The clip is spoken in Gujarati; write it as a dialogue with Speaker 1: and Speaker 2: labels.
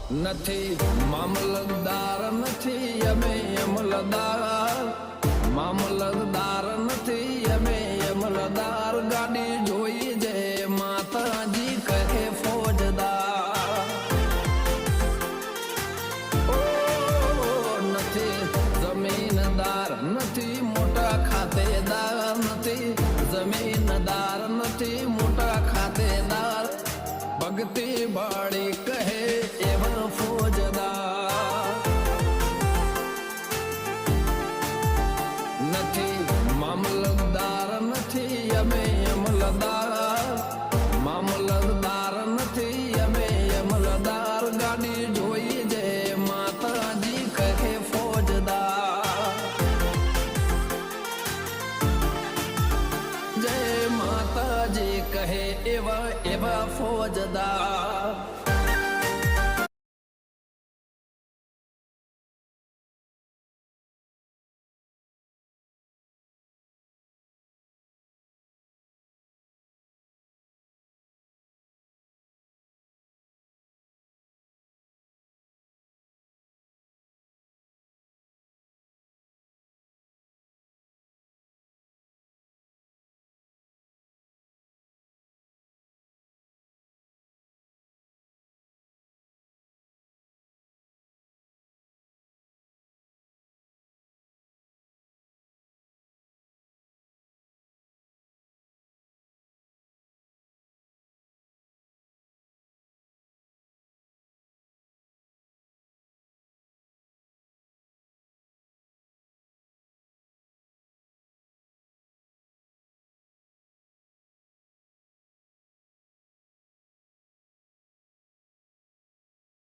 Speaker 1: નથી મામલતદાર નથી અમે અમલદાર મામલતદાર નથી અમે અમલદાર ગાડી જોઈ જે માતાજી કહે ફોજદાર ઓ નથી જમીનદાર નથી મોટા ખાતેદાર નથી જમીનદાર નથી મોટા ખાતેદાર ભક્તિ બાળી કહે એવા ફોજદાર નથી મામલતદાર નથી અમે અમલદાર મામલતદાર નથી અમે અમલદાર ગાડી